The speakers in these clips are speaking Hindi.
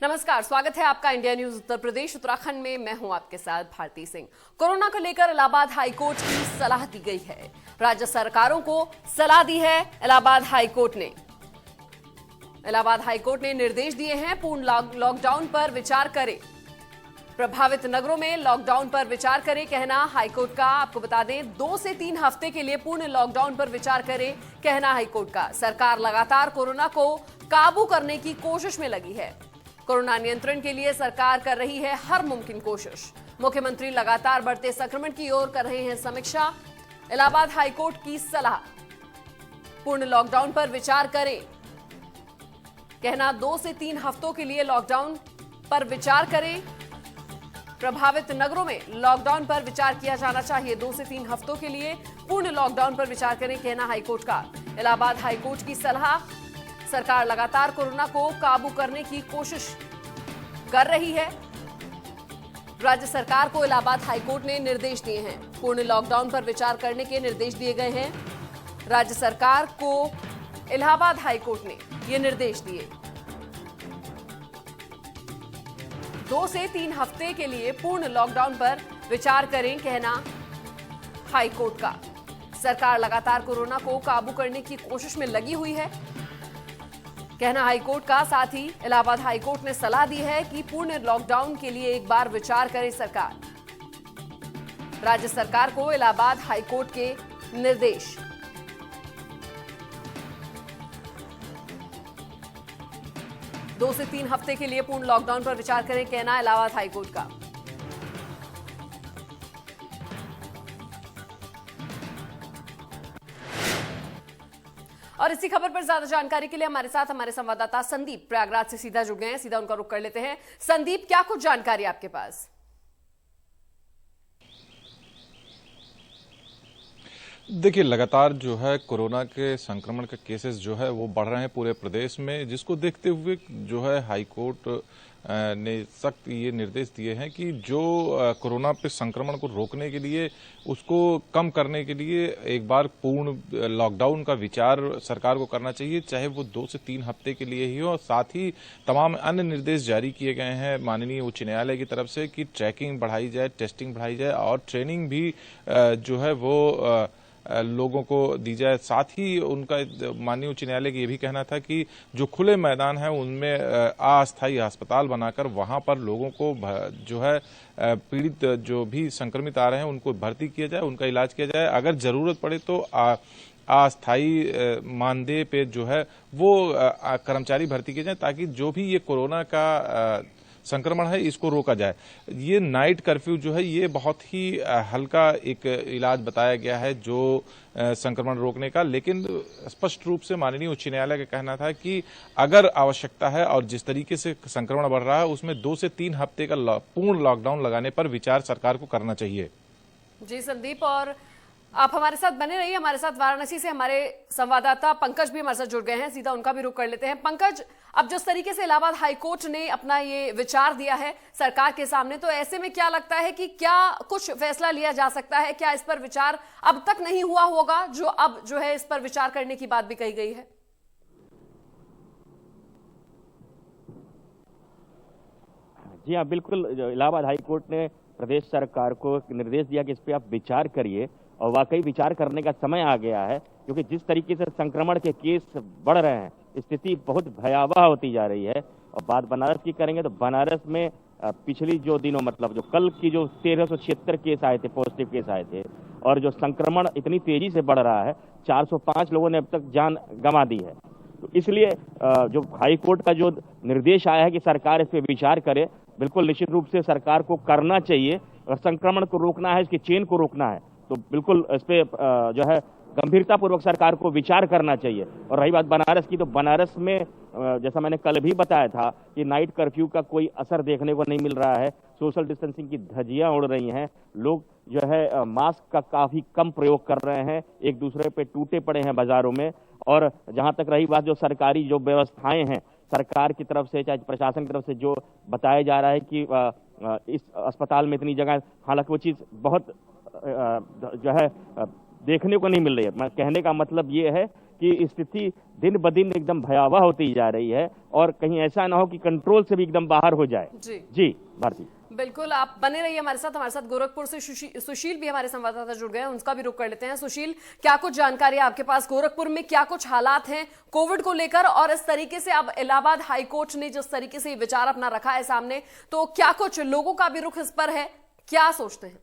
नमस्कार, स्वागत है आपका इंडिया न्यूज उत्तर प्रदेश उत्तराखंड में। मैं हूं आपके साथ भारती सिंह। कोरोना को लेकर इलाहाबाद हाईकोर्ट की सलाह दी गई है। राज्य सरकारों को सलाह दी है इलाहाबाद हाईकोर्ट ने। इलाहाबाद हाईकोर्ट ने निर्देश दिए हैं पूर्ण लॉकडाउन पर विचार करें। प्रभावित नगरों में लॉकडाउन पर विचार करें, कहना हाईकोर्ट का। आपको बता दें 2 से 3 हफ्ते के लिए पूर्ण लॉकडाउन पर विचार करें, कहना हाईकोर्ट का। सरकार लगातार कोरोना को काबू करने की कोशिश में लगी है। कोरोना नियंत्रण के लिए सरकार कर रही है हर मुमकिन कोशिश। मुख्यमंत्री लगातार बढ़ते संक्रमण की ओर कर रहे हैं समीक्षा। इलाहाबाद हाईकोर्ट की सलाह, पूर्ण लॉकडाउन पर विचार करें, कहना 2 से 3 हफ्तों के लिए लॉकडाउन पर विचार करें। प्रभावित नगरों में लॉकडाउन पर विचार किया जाना चाहिए। 2 से 3 हफ्तों के लिए पूर्ण लॉकडाउन पर विचार करें, कहना हाईकोर्ट का। इलाहाबाद हाईकोर्ट की सलाह, सरकार लगातार कोरोना को काबू करने की कोशिश कर रही है। राज्य सरकार को इलाहाबाद हाईकोर्ट ने निर्देश दिए हैं। पूर्ण लॉकडाउन पर विचार करने के निर्देश दिए गए हैं। राज्य सरकार को इलाहाबाद हाईकोर्ट ने ये निर्देश दिए। 2 से 3 हफ्ते के लिए पूर्ण लॉकडाउन पर विचार करें, कहना हाईकोर्ट का। सरकार लगातार कोरोना को काबू करने की कोशिश में लगी हुई है, कहना हाईकोर्ट का। साथ ही इलाहाबाद हाईकोर्ट ने सलाह दी है कि पूर्ण लॉकडाउन के लिए एक बार विचार करे सरकार। राज्य सरकार को इलाहाबाद हाईकोर्ट के निर्देश। दो से 3 हफ्ते के लिए पूर्ण लॉकडाउन पर विचार करें, कहना इलाहाबाद हाईकोर्ट का। और इसी खबर पर ज्यादा जानकारी के लिए हमारे साथ हमारे संवाददाता संदीप प्रयागराज से सीधा जुड़ गए हैं। सीधा उनका रुख कर लेते हैं। संदीप, क्या कुछ जानकारी आपके पास? देखिए, लगातार जो है कोरोना के संक्रमण के केसेस जो है वो बढ़ रहे हैं पूरे प्रदेश में, जिसको देखते हुए जो है हाईकोर्ट ने सख्त ये निर्देश दिए हैं कि जो कोरोना पे संक्रमण को रोकने के लिए, उसको कम करने के लिए एक बार पूर्ण लॉकडाउन का विचार सरकार को करना चाहिए, चाहे वो 2 से 3 हफ्ते के लिए ही हो। साथ ही तमाम अन्य निर्देश जारी किए गए हैं माननीय उच्च न्यायालय की तरफ से कि ट्रैकिंग बढ़ाई जाए, टेस्टिंग बढ़ाई जाए और ट्रेनिंग भी जो है वो लोगों को दी जाए। साथ ही उनका माननीय उच्च न्यायालय का ये भी कहना था कि जो खुले मैदान है उनमें अस्थायी अस्पताल बनाकर वहां पर लोगों को जो है पीड़ित जो भी संक्रमित आ रहे हैं उनको भर्ती किया जाए, उनका इलाज किया जाए। अगर जरूरत पड़े तो अस्थायी मानदेय पे जो है वो कर्मचारी भर्ती किए जाए, ताकि जो भी ये कोरोना का संक्रमण है इसको रोका जाए। ये नाइट कर्फ्यू जो है ये बहुत ही हल्का एक इलाज बताया गया है जो संक्रमण रोकने का, लेकिन स्पष्ट रूप से माननीय उच्च न्यायालय का कहना था कि अगर आवश्यकता है और जिस तरीके से संक्रमण बढ़ रहा है उसमें 2 से 3 हफ्ते का पूर्ण लॉकडाउन लगाने पर विचार सरकार को करना चाहिए। जी संदीप, और आप हमारे साथ बने रहिए। हमारे साथ वाराणसी से हमारे संवाददाता पंकज भी हमारे साथ जुड़ गए हैं। सीधा उनका भी रुख कर लेते हैं। पंकज, अब जिस तरीके से इलाहाबाद हाईकोर्ट ने अपना ये विचार दिया है सरकार के सामने, तो ऐसे में क्या लगता है कि क्या कुछ फैसला लिया जा सकता है? क्या इस पर विचार अब तक नहीं हुआ होगा, जो अब जो है इस पर विचार करने की बात भी कही गई है? जी हाँ, बिल्कुल। इलाहाबाद हाईकोर्ट ने प्रदेश सरकार को निर्देश दिया कि इस पर आप विचार करिए, और वाकई विचार करने का समय आ गया है, क्योंकि जिस तरीके से संक्रमण के केस बढ़ रहे हैं, स्थिति बहुत भयावह होती जा रही है। और बात बनारस की करेंगे तो बनारस में पिछली जो दिनों, मतलब जो कल की जो 1376 केस आए थे, पॉजिटिव केस आए थे, और जो संक्रमण इतनी तेजी से बढ़ रहा है, 405 लोगों ने अब तक जान गंवा दी है। तो इसलिए जो हाईकोर्ट का जो निर्देश आया है कि सरकार इस पर विचार करे, बिल्कुल निश्चित रूप से सरकार को करना चाहिए। और संक्रमण को रोकना है, इसकी चेन को रोकना है, तो बिल्कुल इस पे जो है गंभीरता पूर्वक सरकार को विचार करना चाहिए। और रही बात बनारस की, तो बनारस में जैसा मैंने कल भी बताया था कि नाइट कर्फ्यू का कोई असर देखने को नहीं मिल रहा है। सोशल डिस्टेंसिंग की धज्जियां उड़ रही हैं, लोग जो है मास्क का काफी कम प्रयोग कर रहे हैं, एक दूसरे पे टूटे पड़े हैं बाजारों में। और जहां तक रही बात जो सरकारी जो व्यवस्थाएं हैं सरकार की तरफ से, चाहे प्रशासन की तरफ से, जो बताया जा रहा है कि इस अस्पताल में इतनी जगह, हालांकि वो चीज बहुत जो है देखने को नहीं मिल रही है। कहने का मतलब ये है कि स्थिति दिन ब दिन एकदम भयावह होती जा रही है और कहीं ऐसा ना हो कि कंट्रोल से भी एकदम बाहर हो जाए। जी भारती, बिल्कुल, आप बने रहिए हमारे साथ गोरखपुर से सुशील भी हमारे संवाददाता जुड़ गए हैं, उनका भी रुख कर लेते हैं। सुशील, क्या कुछ जानकारी है आपके पास? गोरखपुर में क्या कुछ हालात हैं कोविड को लेकर, और इस तरीके से अब इलाहाबाद हाईकोर्ट ने जिस तरीके से विचार अपना रखा है सामने, तो क्या कुछ लोगों का भी रुख इस पर है, क्या सोचते हैं?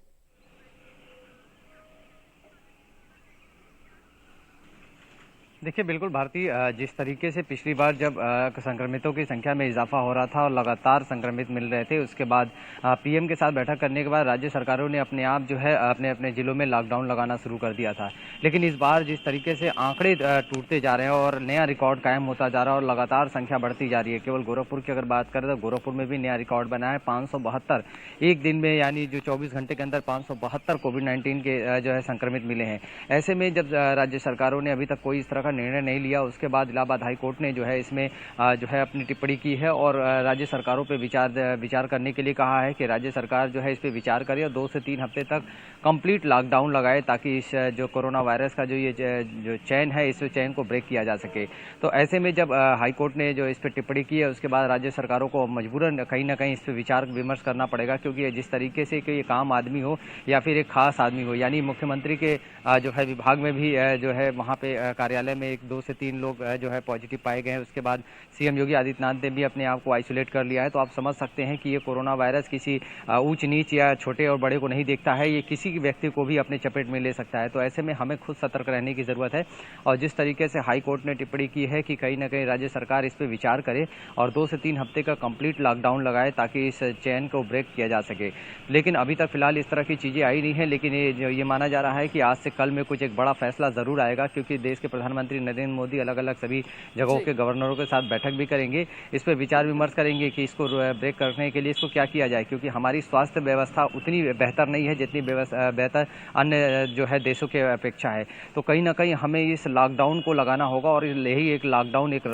देखिए, बिल्कुल भारती, जिस तरीके से पिछली बार जब संक्रमितों की संख्या में इजाफा हो रहा था और लगातार संक्रमित मिल रहे थे, उसके बाद पीएम के साथ बैठक करने के बाद राज्य सरकारों ने अपने आप जो है अपने अपने जिलों में लॉकडाउन लगाना शुरू कर दिया था। लेकिन इस बार जिस तरीके से आंकड़े टूटते जा रहे हैं और नया रिकॉर्ड कायम होता जा रहा है और लगातार संख्या बढ़ती जा रही है, केवल गोरखपुर की अगर बात करें तो गोरखपुर में भी नया रिकॉर्ड बना है 572 एक दिन में, यानी जो 24 घंटे के अंदर 572 कोविड-19 के जो है संक्रमित मिले हैं। ऐसे में जब राज्य सरकारों ने अभी तक कोई इस तरह निर्णय नहीं लिया, उसके बाद इलाहाबाद हाई कोर्ट ने जो है इसमें जो है अपनी टिप्पणी की है और राज्य सरकारों पे विचार करने के लिए कहा है कि राज्य सरकार जो है इस पे विचार करे और 2 से 3 हफ्ते तक कंप्लीट लॉकडाउन लगाए, ताकि इस जो कोरोना वायरस का जो चैन है, इस चैन को ब्रेक किया जा सके। तो ऐसे में जब हाई कोर्ट ने जो इस पे टिप्पणी की है, उसके बाद राज्य सरकारों को मजबूरन कहीं ना कहीं इस पे विचार विमर्श करना पड़ेगा, क्योंकि जिस तरीके से कि एक आम आदमी हो या फिर एक खास आदमी हो, यानी मुख्यमंत्री के जो है विभाग में भी जो है वहाँ पे कार्यालय में 2 से 3 लोग जो है पॉजिटिव पाए गए हैं। उसके बाद सीएम योगी आदित्यनाथ ने भी अपने आप को आइसोलेट कर लिया है। तो आप समझ सकते हैं कि ये कोरोना वायरस किसी ऊंच नीच या छोटे और बड़े को नहीं देखता है, ये किसी व्यक्ति को भी अपने चपेट में ले सकता है। तो ऐसे में हमें खुद सतर्क रहने की जरूरत है और जिस तरीके से हाई कोर्ट ने टिप्पणी की है कि कहीं ना कहीं राज्य सरकार इस पर विचार करे और 2 से 3 हफ्ते का कंप्लीट लॉकडाउन लगाए, ताकि इस चैन को ब्रेक किया जा सके। लेकिन अभी तक फिलहाल इस तरह की चीजें आई नहीं है, लेकिन ये माना जा रहा है कि आज से कल में कुछ एक बड़ा फैसला जरूर आएगा, क्योंकि देश के प्रधानमंत्री नरेंद्र मोदी अलग अलग सभी जगहों के गवर्नरों के साथ बैठक भी करेंगे, इस पर विचार विमर्श करेंगे कि इसको ब्रेक करने के लिए इसको क्या किया जाए, क्योंकि हमारी स्वास्थ्य व्यवस्था उतनी बेहतर नहीं है जितनी बेहतर अन्य जो है देशों के अपेक्षा है। तो कहीं ना कहीं हमें इस लॉकडाउन को लगाना होगा और यही एक लॉकडाउन एक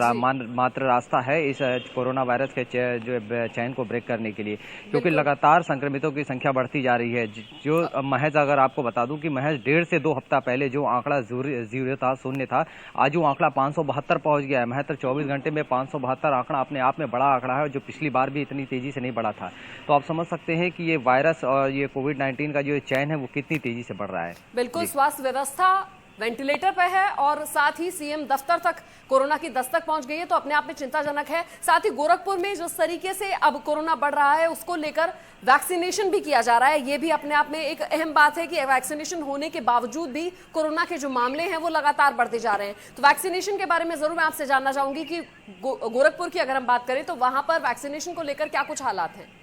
मात्र रास्ता है इस कोरोना वायरस के जो चैन को ब्रेक करने के लिए, क्योंकि लगातार संक्रमितों की संख्या बढ़ती जा रही है। जो महज अगर आपको बता दूं कि महज 1.5 से 2 हफ्ता पहले जो आंकड़ा जीरो था, शून्य था, आज वो आंकड़ा 572 पहुंच गया है। महज 24 घंटे में 572 आंकड़ा अपने आप में बड़ा आंकड़ा है, जो पिछली बार भी इतनी तेजी से नहीं बढ़ा था। तो आप समझ सकते हैं कि ये वायरस और ये कोविड-19 का जो चैन है वो कितनी तेजी से बढ़ रहा है। बिल्कुल, स्वास्थ्य व्यवस्था वेंटिलेटर पे है और साथ ही सीएम दफ्तर तक कोरोना की दस्तक पहुंच गई है, तो अपने आप में चिंताजनक है। साथ ही गोरखपुर में जिस तरीके से अब कोरोना बढ़ रहा है, उसको लेकर वैक्सीनेशन भी किया जा रहा है। ये भी अपने आप में एक अहम बात है कि वैक्सीनेशन होने के बावजूद भी कोरोना के जो मामले हैं वो लगातार बढ़ते जा रहे हैं। तो वैक्सीनेशन के बारे में जरूर मैं आपसे जानना चाहूंगी कि गोरखपुर की अगर हम बात करें तो वहां पर वैक्सीनेशन को लेकर क्या कुछ हालात हैं?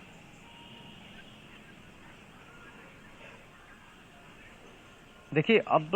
देखिए, अब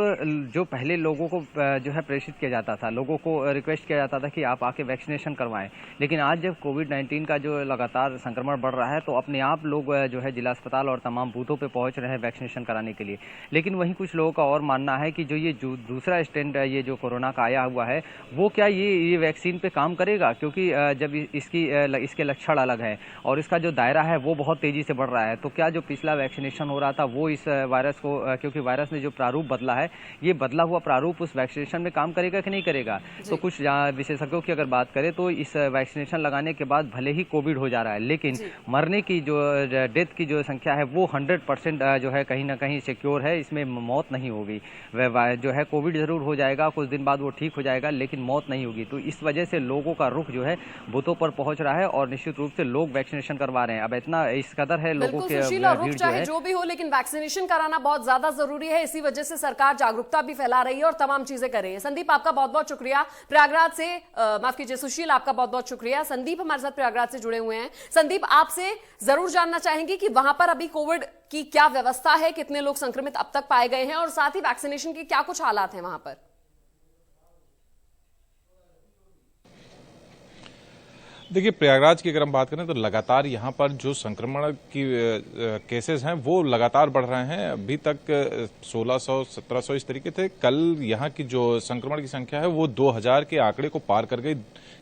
जो पहले लोगों को जो है प्रेषित किया जाता था, लोगों को रिक्वेस्ट किया जाता था कि आप आके वैक्सीनेशन करवाएं, लेकिन आज जब कोविड-19 का जो लगातार संक्रमण बढ़ रहा है तो अपने आप लोग जो है जिला अस्पताल और तमाम बूथों पे पहुंच रहे हैं वैक्सीनेशन कराने के लिए। लेकिन वहीं कुछ लोगों का और मानना है कि जो दूसरा स्टैंड ये जो कोरोना का आया हुआ है, वो क्या ये वैक्सीन पे काम करेगा, क्योंकि जब इसके लक्षण अलग है और इसका जो दायरा है वो बहुत तेजी से बढ़ रहा है। तो क्या जो पिछला वैक्सीनेशन हो रहा था वो इस वायरस को, क्योंकि वायरस ने जो प्रारूप बदला है, ये बदला हुआ प्रारूप उस वैक्सीनेशन में काम करेगा कि नहीं करेगा। तो कुछ विशेषज्ञों की अगर बात करें तो इस वैक्सीनेशन लगाने के बाद भले ही कोविड हो जा रहा है, लेकिन मरने की जो डेथ की जो संख्या है वो 100% जो है कहीं ना कहीं सिक्योर है, इसमें मौत नहीं होगी। जो है कोविड जरूर हो जाएगा, कुछ दिन बाद वो ठीक हो जाएगा, लेकिन मौत नहीं होगी। तो इस वजह से लोगों का रुख जो है बूथों पर पहुंच रहा है और निश्चित रूप से लोग वैक्सीनेशन करवा रहे हैं। अब इतना इस कदर है लोगों के रुख चाहे जो भी हो, लेकिन वैक्सीनेशन कराना बहुत ज्यादा जरूरी है। इसी वजह से सरकार जागरूकता भी फैला रही है और तमाम चीजें कर रही है। संदीप, आपका बहुत बहुत शुक्रिया प्रयागराज से, माफ कीजिए सुशील, आपका बहुत बहुत शुक्रिया। संदीप हमारे साथ प्रयागराज से जुड़े हुए हैं। संदीप, आपसे जरूर जानना चाहेंगे कि वहां पर अभी कोविड की क्या व्यवस्था है, कितने लोग संक्रमित अब तक पाए गए हैं और साथ ही वैक्सीनेशन के क्या कुछ हालात हैं वहां पर? देखिए, प्रयागराज की अगर हम बात करें तो लगातार यहाँ पर जो संक्रमण की केसेस हैं वो लगातार बढ़ रहे हैं। अभी तक 1600 1700 इस तरीके थे। कल यहाँ की जो संक्रमण की संख्या है वो 2000 के आंकड़े को पार कर गई।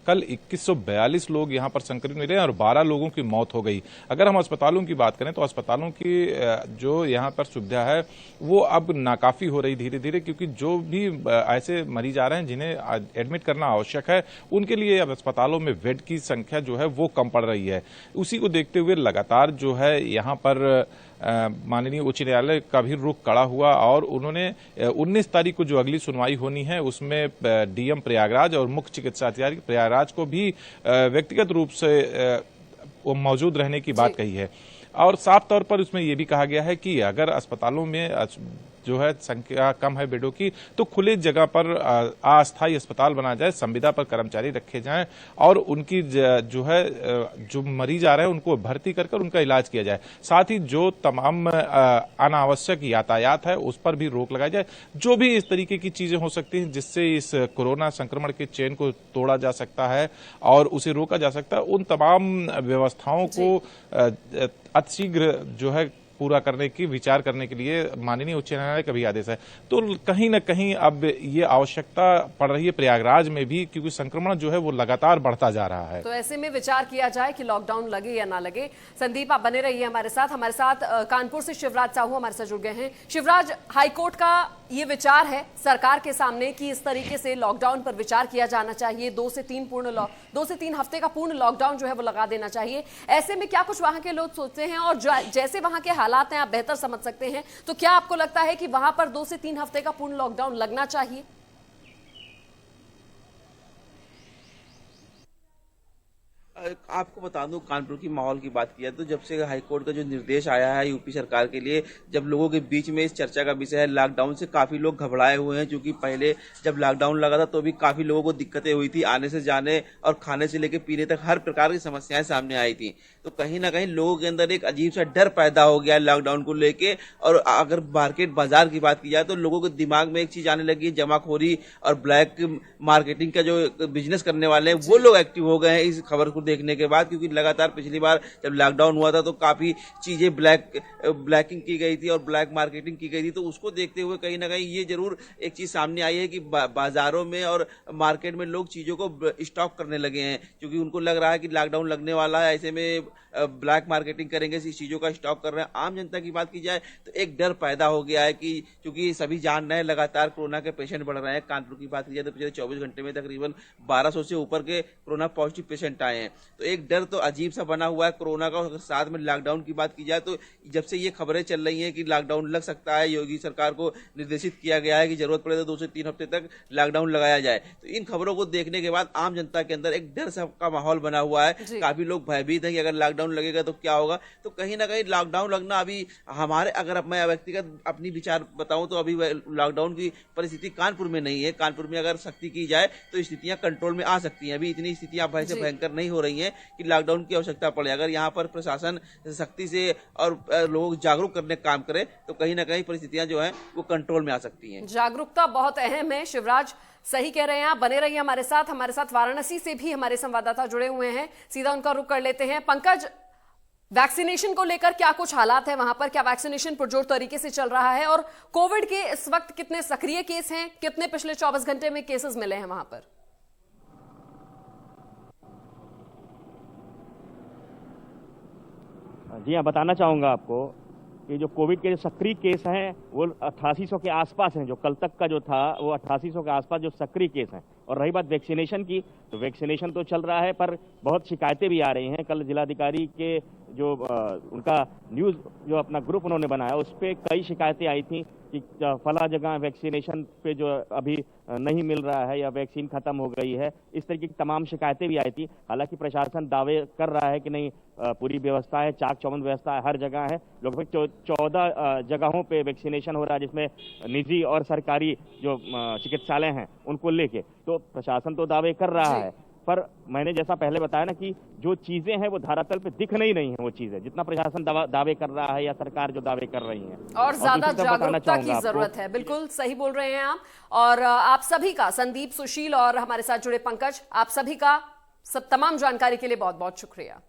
कल 2142 लोग यहाँ पर संक्रमित मिले और 12 लोगों की मौत हो गई। अगर हम अस्पतालों की बात करें तो अस्पतालों की जो यहाँ पर सुविधा है वो अब नाकाफी हो रही धीरे धीरे, क्योंकि जो भी ऐसे मरीज आ रहे हैं जिन्हें एडमिट करना आवश्यक है उनके लिए अब अस्पतालों में बेड की संख्या जो है वो कम पड़ रही है। उसी को देखते हुए लगातार जो है यहाँ पर माननीय उच्च न्यायालय का भी रुख कड़ा हुआ और उन्होंने 19 तारीख को जो अगली सुनवाई होनी है उसमें डीएम प्रयागराज और मुख्य चिकित्सा अधिकारी प्रयागराज को भी व्यक्तिगत रूप से मौजूद रहने की बात कही है। और साफ तौर पर उसमें यह भी कहा गया है कि अगर अस्पतालों में जो है संख्या कम है बेडों की तो खुले जगह पर अस्थायी अस्पताल बनाया जाए, संविदा पर कर्मचारी रखे जाएं और उनकी जो है जो मरीज आ रहे हैं उनको भर्ती कर उनका इलाज किया जाए। साथ ही जो तमाम अनावश्यक यातायात है उस पर भी रोक लगाई जाए। जो भी इस तरीके की चीजें हो सकती हैं जिससे इस कोरोना संक्रमण के चेन को तोड़ा जा सकता है और उसे रोका जा सकता है, उन तमाम व्यवस्थाओं को अतिशीघ्र जो है पूरा करने की विचार करने के लिए माननीय उच्च न्यायालय का भी आदेश है। तो कहीं न कहीं अब ये आवश्यकता पड़ रही है प्रयागराज में भी, क्योंकि संक्रमण जो है वो लगातार बढ़ता जा रहा है। तो ऐसे में विचार किया जाए कि लॉकडाउन लगे या ना लगे। संदीप, आप बने रहिए हमारे साथ कानपुर से शिवराज साहू हमारे साथ जुड़ गए हैं। शिवराज, हाईकोर्ट का ये विचार है सरकार के सामने कि इस तरीके से लॉकडाउन पर विचार किया जाना चाहिए, 2 से 3 हफ्ते का पूर्ण लॉकडाउन जो है वो लगा देना चाहिए। ऐसे में क्या कुछ वहां के लोग सोचते हैं और जैसे वहां के हालात हैं आप बेहतर समझ सकते हैं, तो क्या आपको लगता है कि वहां पर 2 से 3 हफ्ते का पूर्ण लॉकडाउन लगना चाहिए? आपको बता दूं, कानपुर की माहौल की बात किया तो जब से हाईकोर्ट का जो निर्देश आया है यूपी सरकार के लिए, जब लोगों के बीच में इस चर्चा का विषय है लॉकडाउन से, काफी लोग घबराए हुए हैं। क्योंकि पहले जब लॉकडाउन लगा था तो भी काफी लोगों को दिक्कतें हुई थी, आने से जाने और खाने से लेकर पीने तक हर प्रकार की समस्याएं सामने आई थी। तो कहीं ना कहीं लोगों के अंदर एक अजीब सा डर पैदा हो गया लॉकडाउन को लेके। और अगर मार्केट बाजार की बात की जाए तो लोगों के दिमाग में एक चीज आने लगी है, जमाखोरी और ब्लैक मार्केटिंग का जो बिजनेस करने वाले हैं वो लोग एक्टिव हो गए हैं इस खबर को देखने के बाद। क्योंकि लगातार पिछली बार जब लॉकडाउन हुआ था तो काफी चीजें ब्लैकिंग की गई थी और ब्लैक मार्केटिंग की गई थी। तो उसको देखते हुए कहीं ना कहीं ये जरूर एक चीज सामने आई है कि बाजारों में और मार्केट में लोग चीजों को स्टॉक करने लगे हैं, क्योंकि उनको लग रहा है कि लॉकडाउन लगने वाला है, ऐसे में ब्लैक मार्केटिंग करेंगे, इस चीजों का स्टॉक कर रहे हैं। आम जनता की बात की जाए तो एक डर पैदा हो गया है कि क्योंकि सभी जान रहे हैं लगातार कोरोना के पेशेंट बढ़ रहे हैं। कानपुर की बात की जाए तो पिछले 24 घंटे में तकरीबन 1200 से ऊपर के कोरोना पॉजिटिव पेशेंट आए हैं। तो एक डर तो अजीब सा बना हुआ है कोरोना का। अगर साथ में लॉकडाउन की बात की जाए तो जब से ये खबरें चल रही हैं कि लॉकडाउन लग सकता है, योगी सरकार को निर्देशित किया गया है कि जरूरत पड़े तो 2 से 3 हफ्ते तक लॉकडाउन लगाया जाए। तो इन खबरों को देखने के बाद आम जनता के अंदर एक डर सा का माहौल बना हुआ है। काफी लोग भयभीत हैं कि अगर लॉकडाउन लगेगा तो क्या होगा। तो कहीं ना कहीं लॉकडाउन लगना अभी हमारे, अगर मैं व्यक्तिगत अपनी विचार बताऊं तो अभी लॉकडाउन की परिस्थिति कानपुर में नहीं है। कानपुर में अगर सख्ती की जाए तो स्थितियां कंट्रोल में आ सकती हैं। अभी इतनी स्थितियां भय से भयंकर नहीं हो रही हैं कि लॉकडाउन की आवश्यकता पड़े। अगर यहाँ पर प्रशासन सख्ती से और लोग जागरूक करने का काम करे तो कहीं ना कहीं परिस्थितियां जो है वो कंट्रोल में आ सकती हैं। जागरूकता बहुत अहम है। शिवराज, सही कह रहे हैं आप, बने रहिए हमारे साथ वाराणसी से भी हमारे संवाददाता जुड़े हुए हैं, सीधा उनका रुख कर लेते हैं। पंकज, वैक्सीनेशन को लेकर क्या कुछ हालात है वहां पर? क्या वैक्सीनेशन पुरजोर तरीके से चल रहा है? और कोविड के इस वक्त कितने सक्रिय केस हैं? कितने पिछले 24 घंटे में केसेस मिले हैं वहां पर? जी हाँ, बताना चाहूँगा आपको कि जो कोविड के सक्रिय केस हैं वो 8800 के आसपास हैं। जो कल तक का जो था वो 8800 के आसपास जो सक्रिय केस हैं। और रही बात वैक्सीनेशन की, तो वैक्सीनेशन तो चल रहा है पर बहुत शिकायतें भी आ रही हैं। कल जिलाधिकारी के जो उनका न्यूज़ जो अपना ग्रुप उन्होंने बनाया उस पर कई शिकायतें आई थी कि फला जगह वैक्सीनेशन पे जो अभी नहीं मिल रहा है या वैक्सीन खत्म हो गई है, इस तरीके की तमाम शिकायतें भी आई थी। हालांकि प्रशासन दावे कर रहा है कि नहीं, पूरी व्यवस्था है, चाक चौबंद व्यवस्था है, हर जगह है। लगभग 14 जगहों पे वैक्सीनेशन हो रहा है, जिसमें निजी और सरकारी जो चिकित्सालय हैं उनको लेके। तो प्रशासन तो दावे कर रहा है, पर मैंने जैसा पहले बताया ना कि जो चीजें हैं वो धरातल पे दिख नहीं रही हैं। वो चीजें जितना प्रशासन दावे कर रहा है या सरकार जो दावे कर रही है, और ज्यादा जागरूकता की जरूरत है। बिल्कुल सही बोल रहे हैं आप। और आप सभी का, संदीप, सुशील और हमारे साथ जुड़े पंकज, आप सभी का सब तमाम जानकारी के लिए बहुत बहुत शुक्रिया।